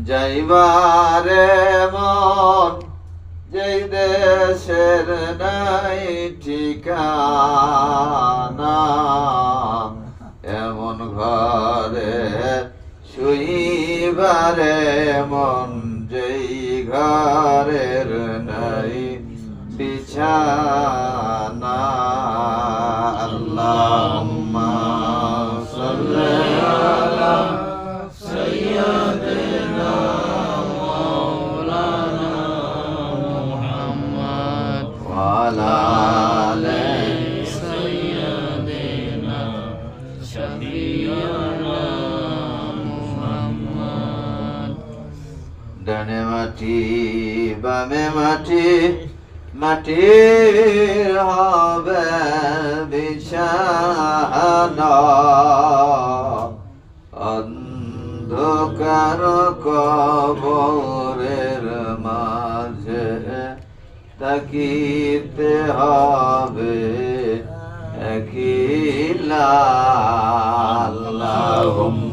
যাইবারে মন যেই দেশের নাই ঠিকানা, এমন ঘরে শুইবারে মন যেই ঘরের নাই বিছানা। আল্লাহুম্মা সাল্লি আলা সাইয়্যিদিনা মাওলানা মুহাম্মদ ওয়া আলা আলি সাইয়্যিদিনা শাফিয়ানা মুহাম্মদ। ডানে মাটি বামে মাটি, মাটির হবে বিছানা, অন্ধকার কবরের মাঝে তাকিতে হবে একলা। আল্লাহুম্মা